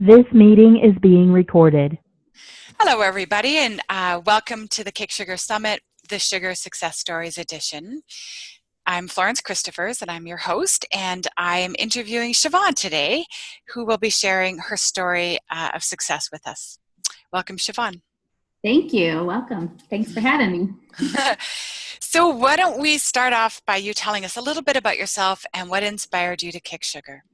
This meeting is being recorded. Hello, everybody, and welcome to the Kick Sugar Summit, the Sugar Success Stories edition. I'm Florence Christophers, and I'm your host, and I'm interviewing Siobhan today, who will be sharing her story of success with us. Welcome, Siobhan. Thank you. Welcome. Thanks for having me. So why don't we start off by you telling us a little bit about yourself and what inspired you to kick sugar?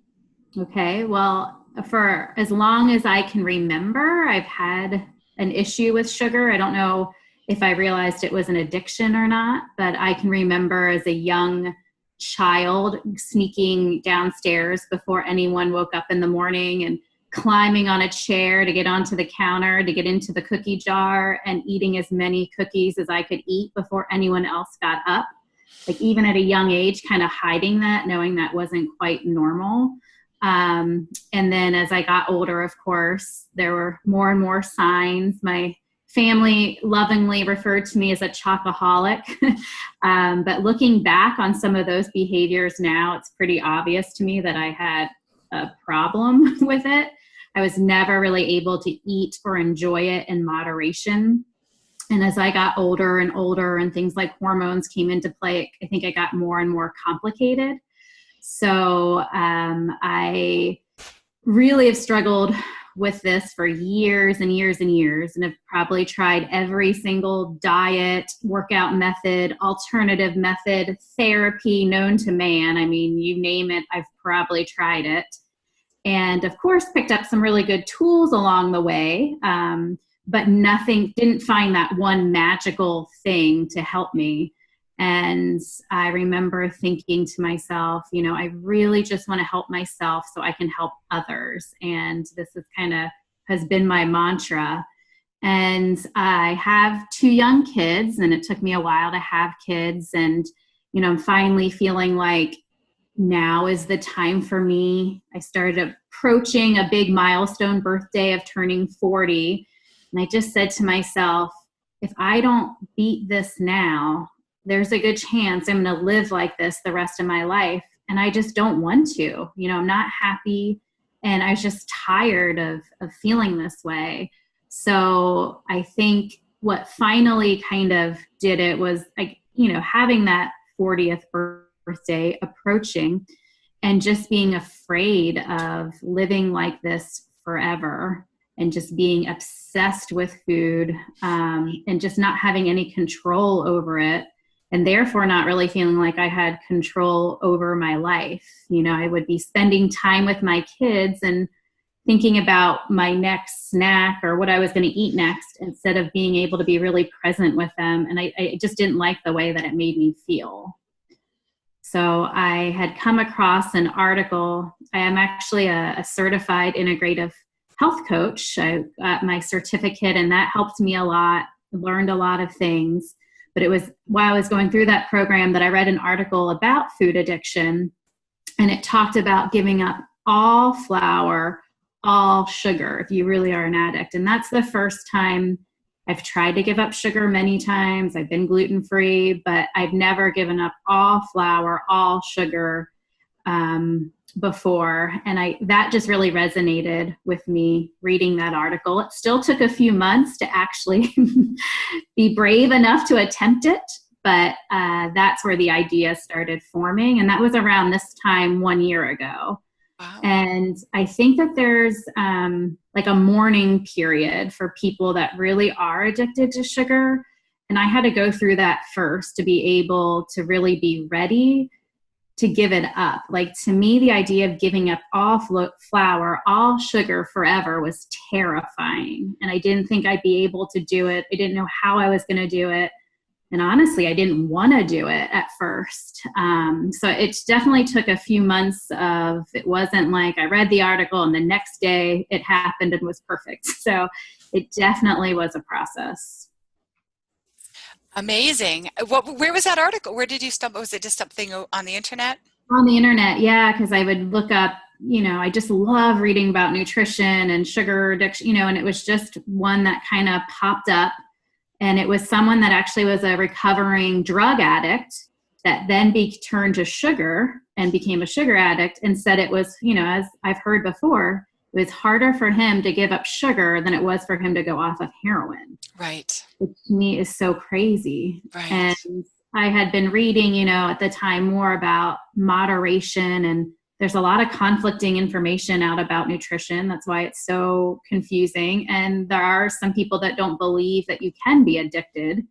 Okay. Well, for as long as I can remember, I've had an issue with sugar. I don't know if I realized it was an addiction or not, but I can remember as a young child sneaking downstairs before anyone woke up in the morning and climbing on a chair to get onto the counter, to get into the cookie jar and eating as many cookies as I could eat before anyone else got up. Like even at a young age, kind of hiding that, knowing that wasn't quite normal. And then as I got older, of course, there were more and more signs. My family lovingly referred to me as a chocoholic. But looking back on some of those behaviors now, it's pretty obvious to me that I had a problem with it. I was never really able to eat or enjoy it in moderation. And as I got older and things like hormones came into play, I think I got more and more complicated. So I really have struggled with this for years and years and years, and have probably tried every single diet, workout method, alternative method, therapy known to man. I mean, you name it, I've probably tried it. And of course, picked up some really good tools along the way, but didn't find that one magical thing to help me. And I remember thinking to myself, I really just want to help myself so I can help others. And this is has been my mantra. And I have 2 young kids, and it took me a while to have kids. And, I'm finally feeling like now is the time for me. I started approaching a big milestone birthday of turning 40. And I just said to myself, if I don't beat this now, there's a good chance I'm going to live like this the rest of my life. And I just don't want to. I'm not happy. And I was just tired of feeling this way. So I think what finally kind of did it was, having that 40th birthday approaching and just being afraid of living like this forever and just being obsessed with food and just not having any control over it. And therefore not really feeling like I had control over my life. I would be spending time with my kids and thinking about my next snack or what I was going to eat next instead of being able to be really present with them. And I just didn't like the way that it made me feel. So I had come across an article. I am actually a certified integrative health coach. I got my certificate, and that helped me a lot. I learned a lot of things. But it was while I was going through that program that I read an article about food addiction, and it talked about giving up all flour, all sugar, if you really are an addict. And that's the first time I've tried to give up sugar many times. I've been gluten-free, but I've never given up all flour, all sugar before. And that just really resonated with me reading that article. It still took a few months to actually be brave enough to attempt it, but that's where the idea started forming. And that was around this time 1 year ago. Wow. And I think that there's like a mourning period for people that really are addicted to sugar. And I had to go through that first to be able to really be ready to give it up. Like, to me, the idea of giving up all flour, all sugar forever was terrifying. And I didn't think I'd be able to do it. I didn't know how I was going to do it. And honestly, I didn't want to do it at first. So it definitely took a few months of, it wasn't like I read the article and the next day it happened and was perfect. So it definitely was a process. Amazing. Where was that article? Where did you stumble? Was it just something on the internet? On the internet, yeah, because I would look up, I just love reading about nutrition and sugar addiction, and it was just one that kind of popped up. And it was someone that actually was a recovering drug addict that then turned to sugar and became a sugar addict and said it was, as I've heard before, it was harder for him to give up sugar than it was for him to go off of heroin. Right. Which to me is so crazy. Right. And I had been reading, at the time more about moderation, and there's a lot of conflicting information out about nutrition. That's why it's so confusing. And there are some people that don't believe that you can be addicted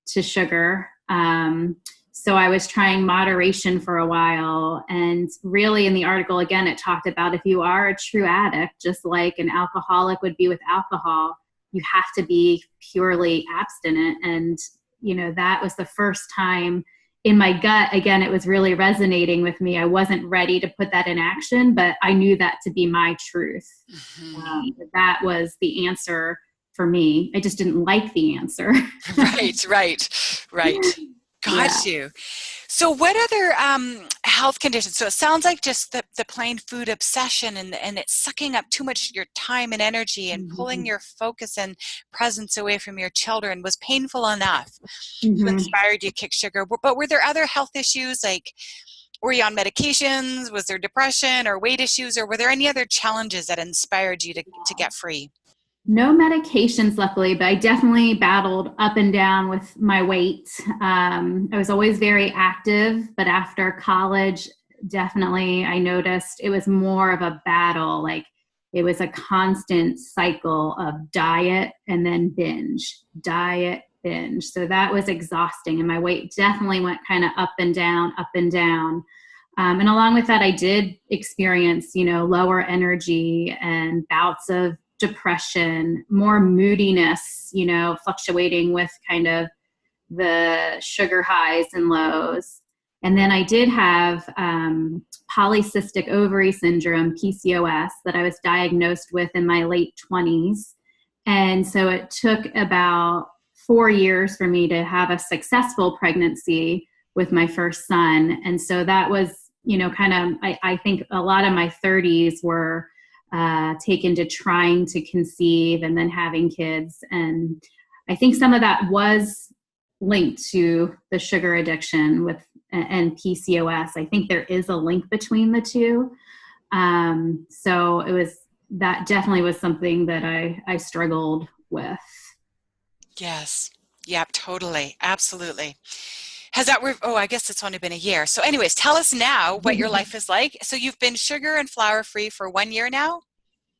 to sugar. So I was trying moderation for a while. And really in the article, again, it talked about if you are a true addict, just like an alcoholic would be with alcohol, you have to be purely abstinent. And, that was the first time in my gut, again, it was really resonating with me. I wasn't ready to put that in action, but I knew that to be my truth. That was the answer for me. I just didn't like the answer. Right. Got you. So what other health conditions? So it sounds like just the plain food obsession and it's sucking up too much of your time and energy and pulling your focus and presence away from your children was painful enough to inspire you to kick sugar. But were there other health issues? Like, were you on medications? Was there depression or weight issues? Or were there any other challenges that inspired you to get free? No medications, luckily, but I definitely battled up and down with my weight. I was always very active, but after college, definitely I noticed it was more of a battle. Like it was a constant cycle of diet and then binge, diet, binge. So that was exhausting. And my weight definitely went kind of up and down, up and down. And along with that, I did experience, lower energy and bouts of depression, more moodiness, fluctuating with kind of the sugar highs and lows. And then I did have polycystic ovary syndrome, PCOS, that I was diagnosed with in my late 20s. And so it took about 4 years for me to have a successful pregnancy with my first son. And so that was, I think a lot of my 30s were taken to trying to conceive and then having kids. And I think some of that was linked to the sugar addiction and PCOS. I think there is a link between the two. So that definitely was something that I struggled with. Yes. Yep. Totally. Absolutely. Has that, I guess it's only been a year. So anyways, tell us now what your life is like. So you've been sugar and flour free for 1 year now?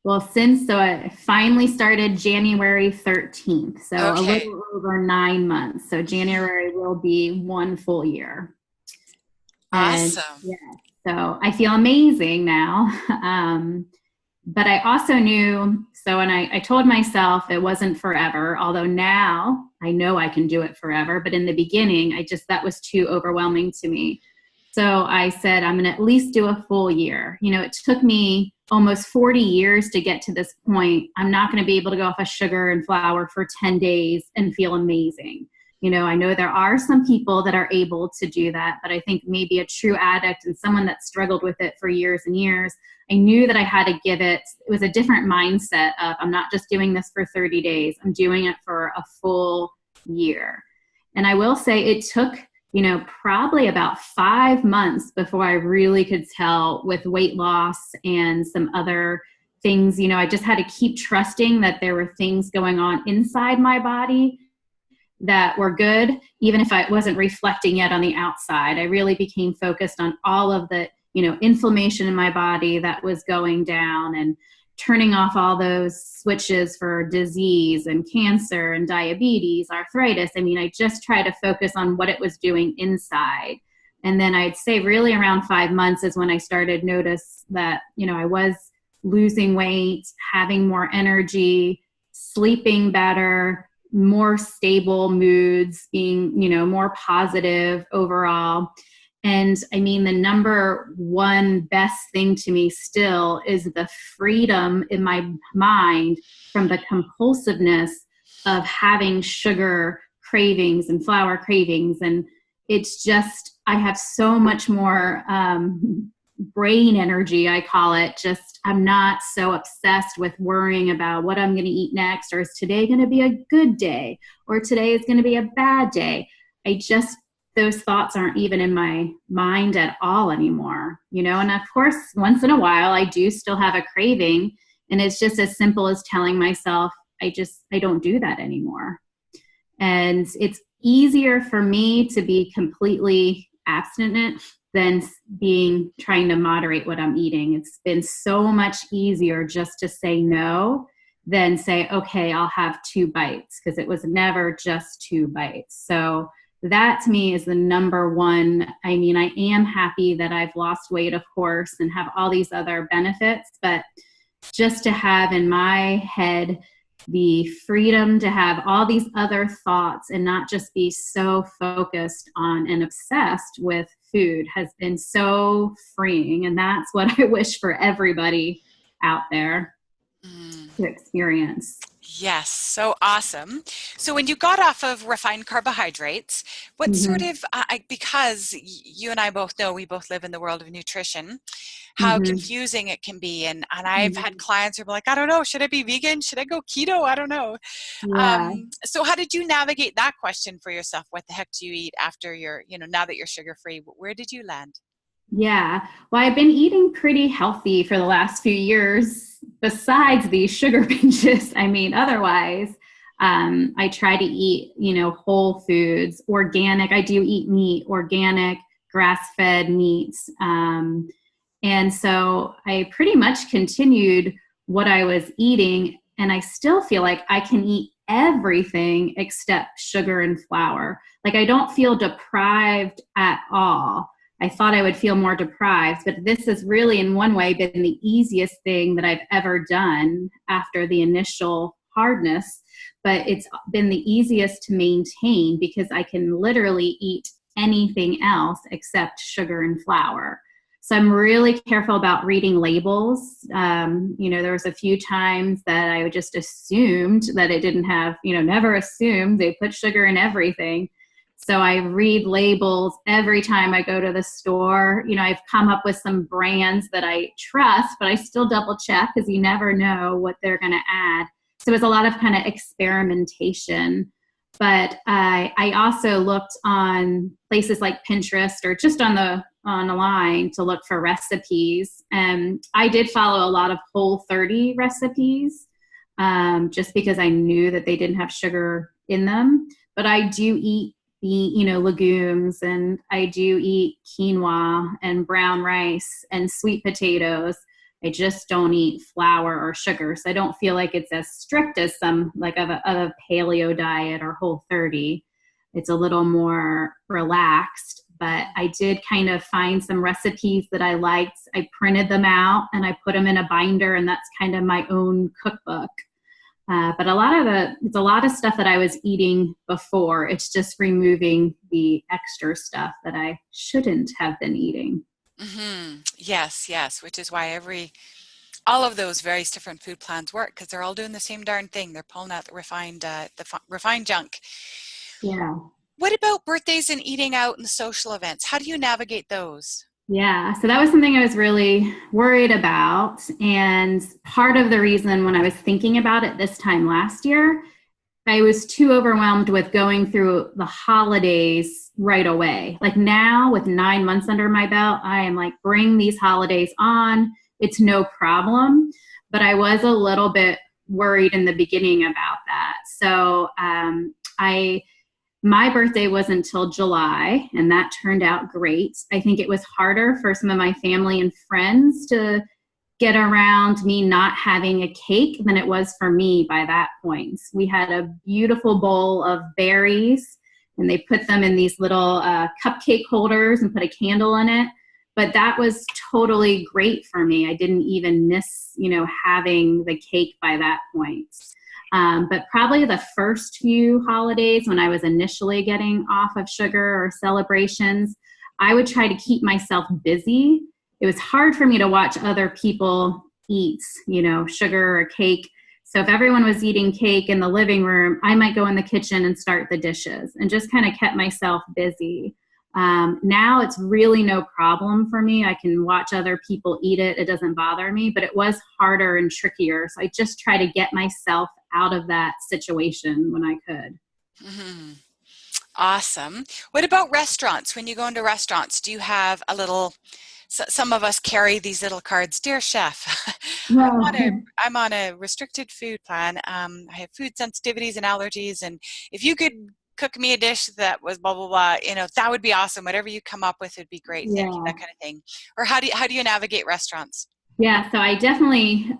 Well, so I finally started January 13th. So a little over 9 months. So January will be 1 full year. Awesome. So I feel amazing now. But I also knew, and I told myself it wasn't forever, although now I know I can do it forever. But in the beginning, that was too overwhelming to me. So I said, I'm going to at least do a full year. It took me almost 40 years to get to this point. I'm not going to be able to go off of sugar and flour for 10 days and feel amazing. I know there are some people that are able to do that, but I think maybe a true addict and someone that struggled with it for years and years, I knew that I had to give it was a different mindset of, I'm not just doing this for 30 days, I'm doing it for a full year. And I will say it took, probably about 5 months before I really could tell with weight loss and some other things. I just had to keep trusting that there were things going on inside my body that were good, even if I wasn't reflecting yet on the outside. I really became focused on all of the, inflammation in my body that was going down and turning off all those switches for disease and cancer and diabetes, arthritis. I just try to focus on what it was doing inside. And then I'd say really around 5 months is when I started notice that, I was losing weight, having more energy, sleeping better, more stable moods, being, more positive overall. And the number one best thing to me still is the freedom in my mind from the compulsiveness of having sugar cravings and flour cravings. And it's just, I have so much more brain energy, I call it. Just, I'm not so obsessed with worrying about what I'm going to eat next, or is today going to be a good day, or today is going to be a bad day. Those thoughts aren't even in my mind at all anymore, and of course, once in a while, I do still have a craving, And it's just as simple as telling myself, I don't do that anymore. And it's easier for me to be completely abstinent than trying to moderate what I'm eating. It's been so much easier just to say no than say, okay, I'll have 2 bites, because it was never just 2 bites. So that to me is the number one. I mean, I am happy that I've lost weight, of course, and have all these other benefits, but just to have in my head the freedom to have all these other thoughts and not just be so focused on and obsessed with food has been so freeing. And that's what I wish for everybody out there to experience. Yes, so awesome. So when you got off of refined carbohydrates, what sort of, because you and I both know, we both live in the world of nutrition, how confusing it can be. And I've had clients who are like, I don't know, should I be vegan? Should I go keto? I don't know. Yeah. So how did you navigate that question for yourself? What the heck do you eat after you're, now that you're sugar-free? Where did you land? Yeah. Well, I've been eating pretty healthy for the last few years, besides these sugar binges. I mean, otherwise, I try to eat, whole foods, organic. I do eat meat, organic, grass-fed meats. And so I pretty much continued what I was eating, and I still feel like I can eat everything except sugar and flour. Like, I don't feel deprived at all. I thought I would feel more deprived, but this has really, in one way, been the easiest thing that I've ever done after the initial hardness. But it's been the easiest to maintain because I can literally eat anything else except sugar and flour. So I'm really careful about reading labels. There was a few times that I just assumed that it didn't have, never assumed they put sugar in everything. So I read labels every time I go to the store. I've come up with some brands that I trust, but I still double check because you never know what they're going to add. So it was a lot of kind of experimentation. But I also looked on places like Pinterest or just on the line to look for recipes. And I did follow a lot of Whole30 recipes just because I knew that they didn't have sugar in them. But I do eat legumes, and I do eat quinoa and brown rice and sweet potatoes. I just don't eat flour or sugar. So I don't feel like it's as strict as some like of a paleo diet or Whole30. It's a little more relaxed, but I did kind of find some recipes that I liked. I printed them out and I put them in a binder, and that's kind of my own cookbook. But it's a lot of stuff that I was eating before. It's just removing the extra stuff that I shouldn't have been eating. Yes, which is why all of those various different food plans work, because they're all doing the same darn thing. They're pulling out the refined junk. Yeah. What about birthdays and eating out and social events? How do you navigate those? Yeah, so that was something I was really worried about. And part of the reason when I was thinking about it this time last year, I was too overwhelmed with going through the holidays right away. Like now, with 9 months under my belt, I am like, bring these holidays on. It's no problem. But I was a little bit worried in the beginning about that. So my birthday was until July, and that turned out great. I think it was harder for some of my family and friends to get around me not having a cake than it was for me by that point. We had a beautiful bowl of berries, and they put them in these little cupcake holders and put a candle in it. But that was totally great for me. I didn't even miss, having the cake by that point. But probably the first few holidays when I was initially getting off of sugar or celebrations, I would try to keep myself busy. It was hard for me to watch other people eat, sugar or cake. So if everyone was eating cake in the living room, I might go in the kitchen and start the dishes and just kind of kept myself busy. Now it's really no problem for me. I can watch other people eat it. It doesn't bother me, but it was harder and trickier. So I just try to get myself out of that situation when I could. Awesome. What about restaurants? When you go into restaurants, do you have a little some of us carry these little cards. Dear chef, Well, I'm on a restricted food plan. I have food sensitivities and allergies, and if you could cook me a dish that was blah blah blah, that would be awesome. Whatever you come up with would be great. Thank you, yeah. that kind of thing. Or how do you navigate restaurants? Yeah, so I definitely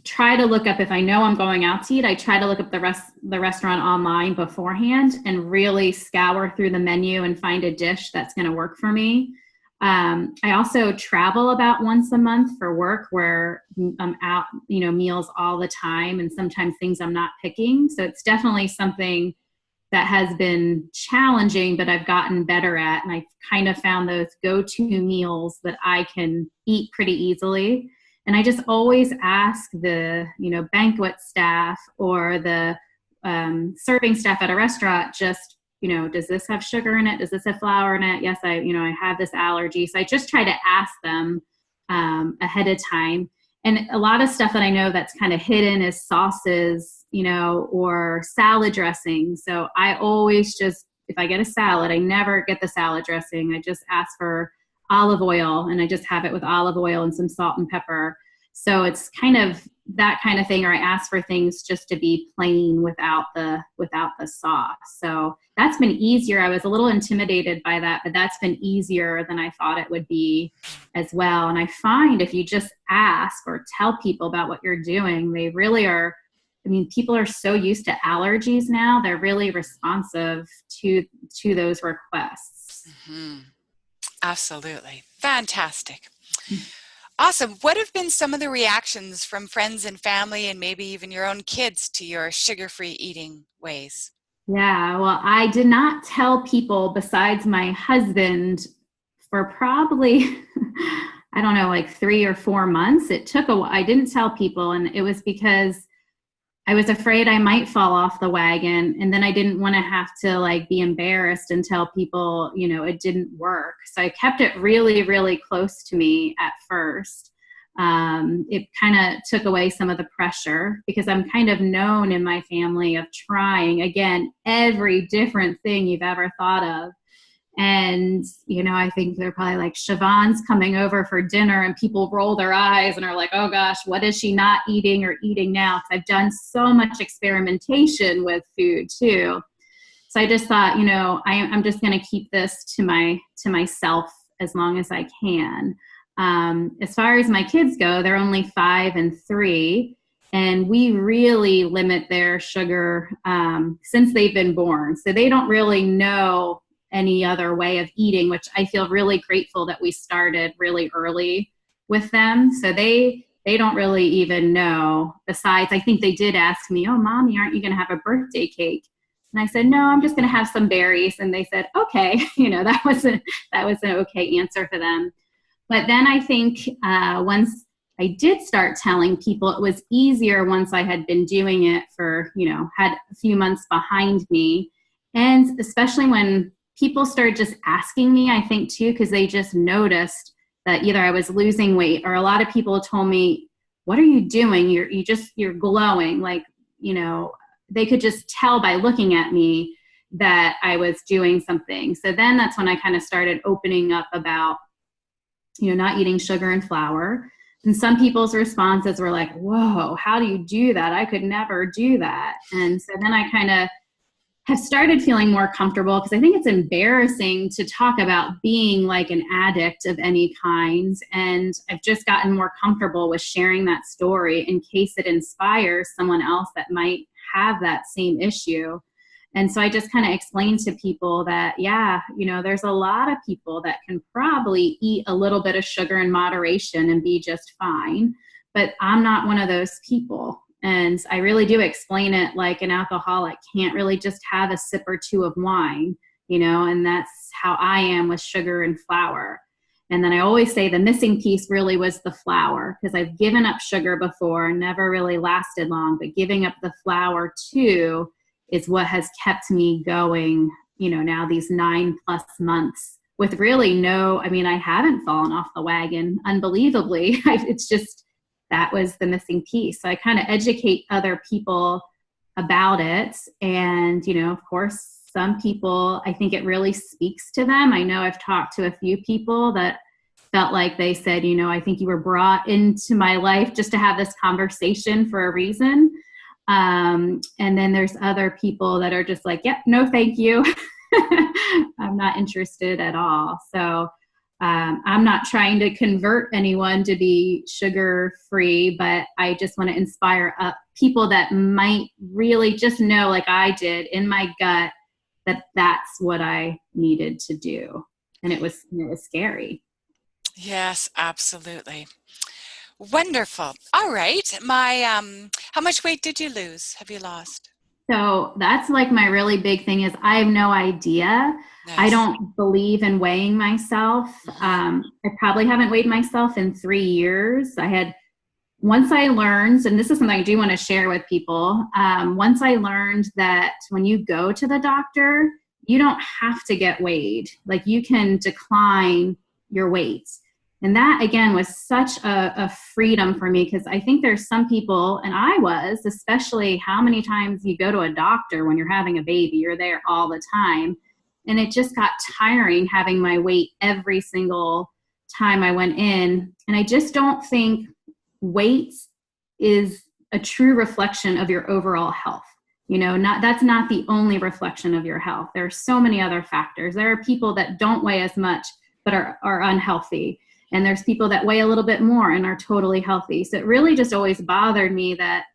try to look up, if I know I'm going out to eat, I try to look up the restaurant online beforehand and really scour through the menu and find a dish that's going to work for me. I also travel about once a month for work, where I'm out, meals all the time, and sometimes things I'm not picking. So it's definitely something that has been challenging, but I've gotten better at. And I kind of found those go-to meals that I can eat pretty easily. And I just always ask the, banquet staff or the serving staff at a restaurant, just, does this have sugar in it? Does this have flour in it? Yes, I have this allergy. So I just try to ask them ahead of time. And a lot of stuff that I know that's kind of hidden is sauces, or salad dressing. So I always just, if I get a salad, I never get the salad dressing. I just ask for olive oil, and I just have it with olive oil and some salt and pepper. So it's kind of that kind of thing, or I ask for things just to be plain without the sauce. So that's been easier. I was a little intimidated by that, but that's been easier than I thought it would be as well. And I find if you just ask or tell people about what you're doing, they really are. People are so used to allergies now, they're really responsive to those requests. Mm-hmm. Absolutely. Fantastic. Awesome. What have been some of the reactions from friends and family, and maybe even your own kids, to your sugar-free eating ways? Yeah, well, I did not tell people besides my husband for probably, I don't know, like 3 or 4 months. It took a while. I didn't tell people, and it was because I was afraid I might fall off the wagon, and then I didn't want to have to be embarrassed and tell people, it didn't work. So I kept it really, really close to me at first. It kind of took away some of the pressure, because I'm kind of known in my family of trying, again, every different thing you've ever thought of. And, I think they're probably like, Siobhan's coming over for dinner, and people roll their eyes and are like, oh gosh, what is she not eating or eating now? Because I've done so much experimentation with food too. So I just thought, I'm just going to keep this to myself as long as I can. As far as my kids go, they're only 5 and 3. And we really limit their sugar since they've been born. So they don't really know any other way of eating, which I feel really grateful that we started really early with them. So they don't really even know. Besides, I think they did ask me, oh, Mommy, aren't you going to have a birthday cake? And I said, no, I'm just going to have some berries. And they said, okay, that was an okay answer for them. But then I think once I did start telling people, it was easier once I had been doing it for, had a few months behind me. And especially when people started just asking me, I think too, because they just noticed that either I was losing weight, or a lot of people told me, what are you doing? You're glowing. They could just tell by looking at me that I was doing something. So then that's when I kind of started opening up about, not eating sugar and flour. And some people's responses were like, whoa, how do you do that? I could never do that. And so then I kind of have started feeling more comfortable, because I think it's embarrassing to talk about being like an addict of any kind. And I've just gotten more comfortable with sharing that story in case it inspires someone else that might have that same issue. And so I just kind of explained to people that, there's a lot of people that can probably eat a little bit of sugar in moderation and be just fine. But I'm not one of those people. And I really do explain it like an alcoholic can't really just have a sip or two of wine, and that's how I am with sugar and flour. And then I always say the missing piece really was the flour, because I've given up sugar before, never really lasted long, but giving up the flour too is what has kept me going, now these 9+ months with really I haven't fallen off the wagon, unbelievably. It's just, that was the missing piece. So I kind of educate other people about it. And, of course, some people, I think it really speaks to them. I know I've talked to a few people that felt like they said, I think you were brought into my life just to have this conversation for a reason. And then there's other people that are just like, yep, no, thank you. I'm not interested at all. So I'm not trying to convert anyone to be sugar free, but I just want to inspire people that might really just know, like I did in my gut, that that's what I needed to do. And it was scary. Yes, absolutely. Wonderful. All right. How much weight did you lose? Have you lost? So that's like my really big thing is I have no idea. Nice. I don't believe in weighing myself. I probably haven't weighed myself in 3 years. Once I learned, and this is something I do want to share with people, once I learned that when you go to the doctor, you don't have to get weighed. Like you can decline your weight. And that, again, was such a freedom for me, because I think there's some people, and I was, especially how many times you go to a doctor when you're having a baby, you're there all the time. And it just got tiring having my weight every single time I went in. And I just don't think weight is a true reflection of your overall health. That's not the only reflection of your health. There are so many other factors. There are people that don't weigh as much but are unhealthy. And there's people that weigh a little bit more and are totally healthy. So it really just always bothered me that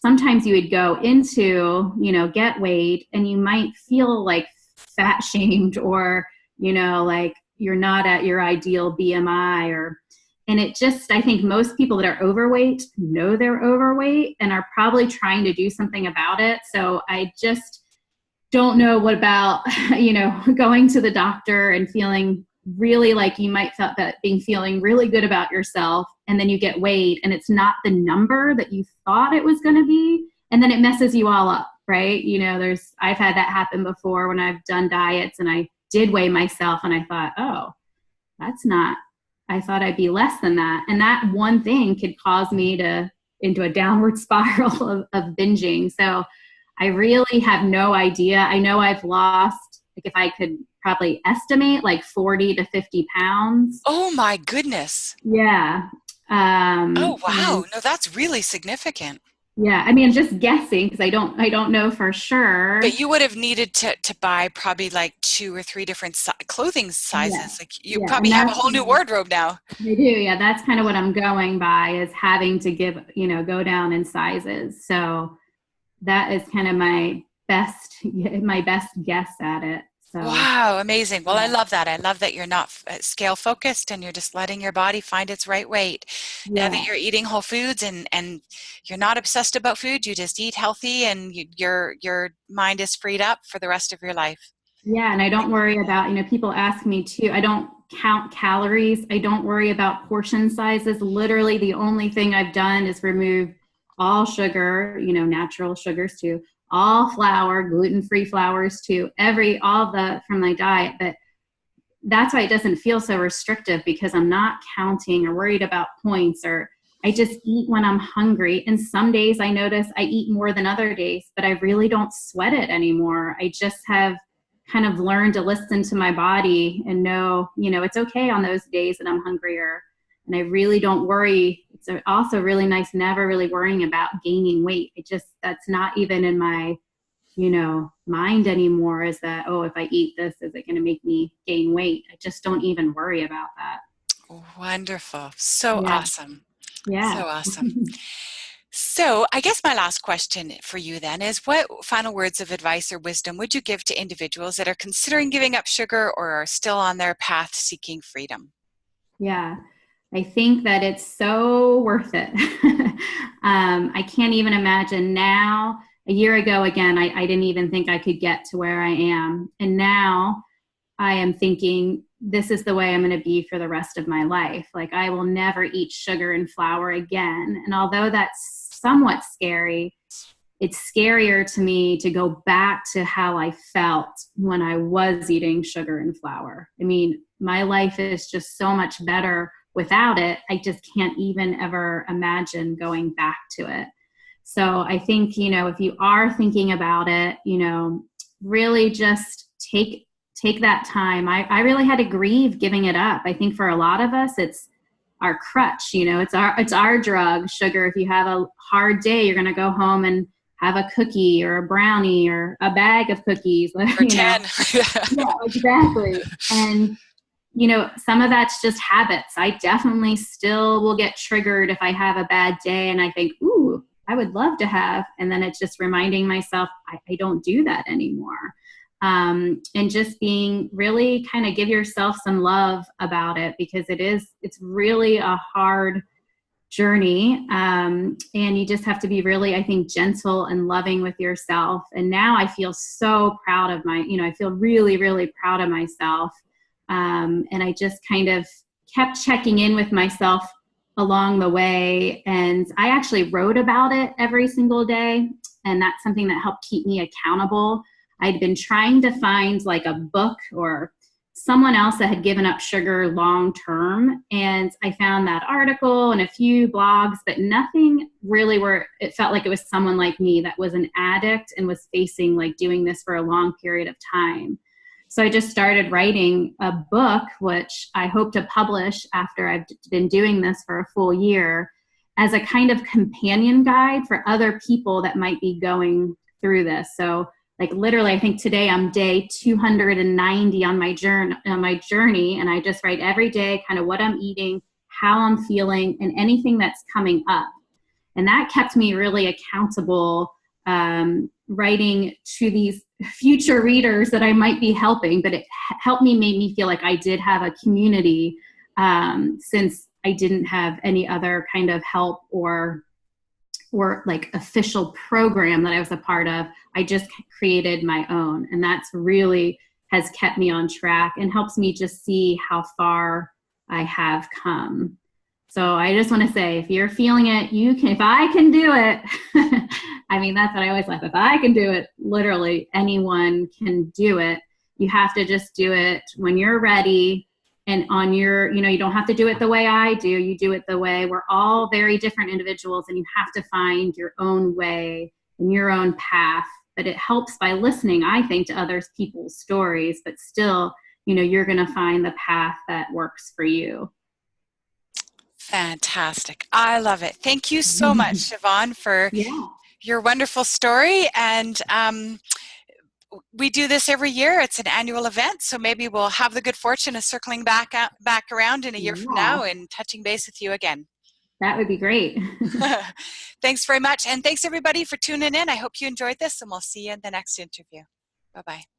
sometimes you would go into, get weighed, and you might feel like fat shamed, or, like you're not at your ideal BMI, and it just, I think most people that are overweight know they're overweight and are probably trying to do something about it. So I just don't know what about, going to the doctor and feeling really like you might felt that feeling really good about yourself, and then you get weighed and it's not the number that you thought it was going to be, and then it messes you all up, right? I've had that happen before when I've done diets and I did weigh myself and I thought, oh, I thought I'd be less than that, and that one thing could cause me into a downward spiral of binging. So I really have no idea. I know I've lost, like if I could probably estimate, like 40 to 50 pounds. Oh my goodness. Yeah. Oh, wow. No, that's really significant. Yeah. I mean, just guessing, because I don't know for sure. But you would have needed to buy probably like 2 or 3 different clothing sizes. Yeah. Like you probably have a whole new wardrobe now. I do. Yeah. That's kind of what I'm going by, is having to go down in sizes. So that is kind of my best guess at it. So. Wow, amazing. Well, I love that. I love that you're not scale focused and you're just letting your body find its right weight. Yeah. Now that you're eating whole foods and you're not obsessed about food, you just eat healthy, and your mind is freed up for the rest of your life. Yeah, and I don't worry about, people ask me too, I don't count calories. I don't worry about portion sizes. Literally the only thing I've done is remove all sugar, natural sugars too, all flour, gluten-free flours too, all from my diet. But that's why it doesn't feel so restrictive, because I'm not counting or worried about points, or I just eat when I'm hungry. And some days I notice I eat more than other days, but I really don't sweat it anymore. I just have kind of learned to listen to my body and know, it's okay on those days that I'm hungrier. And I really don't worry. It's also really nice never really worrying about gaining weight. That's not even in my, mind anymore, is that, oh, if I eat this, is it going to make me gain weight? I just don't even worry about that. Wonderful. So awesome. Yeah. So awesome. So I guess my last question for you then is, what final words of advice or wisdom would you give to individuals that are considering giving up sugar or are still on their path seeking freedom? Yeah. I think that it's so worth it. I can't even imagine now. A year ago, again, I didn't even think I could get to where I am. And now I am thinking, this is the way I'm going to be for the rest of my life. Like, I will never eat sugar and flour again. And although that's somewhat scary, it's scarier to me to go back to how I felt when I was eating sugar and flour. I mean, my life is just so much better without it. I just can't even ever imagine going back to it. So I think, if you are thinking about it, really just take take that time. I really had to grieve giving it up. I think for a lot of us, it's our crutch, it's our drug, sugar. If you have a hard day, you're going to go home and have a cookie or a brownie or a bag of cookies. Or 10. Yeah, exactly. And, some of that's just habits. I definitely still will get triggered if I have a bad day and I think, ooh, I would love to have. And then it's just reminding myself, I don't do that anymore. And just being really kind of give yourself some love about it, because it's really a hard journey. And you just have to be really, I think, gentle and loving with yourself. And now I feel so proud of I feel really, really proud of myself. And I just kind of kept checking in with myself along the way. And I actually wrote about it every single day. And that's something that helped keep me accountable. I'd been trying to find like a book or someone else that had given up sugar long term. And I found that article and a few blogs, but nothing really where it felt like it was someone like me that was an addict and was facing like doing this for a long period of time. So I just started writing a book, which I hope to publish after I've been doing this for a full year, as a kind of companion guide for other people that might be going through this. So like literally, I think today I'm day 290 on my journey, and I just write every day kind of what I'm eating, how I'm feeling, and anything that's coming up. And that kept me really accountable, writing to these future readers that I might be helping, but it made me feel like I did have a community, since I didn't have any other kind of help or like official program that I was a part of. I just created my own, and that's really has kept me on track and helps me just see how far I have come. So I just want to say, if you're feeling it, you can, if I can do it, I mean, that's what I always laugh. If I can do it, literally anyone can do it. You have to just do it when you're ready and on your, you don't have to do it the way I do. You do it the way, we're all very different individuals, and you have to find your own way and your own path. But it helps by listening, I think, to other people's stories, but still, you're going to find the path that works for you. Fantastic. I love it. Thank you so much, Siobhan, for your wonderful story. And we do this every year. It's an annual event. So maybe we'll have the good fortune of circling back around in a year from now and touching base with you again. That would be great. Thanks very much. And thanks everybody for tuning in. I hope you enjoyed this, and we'll see you in the next interview. Bye-bye.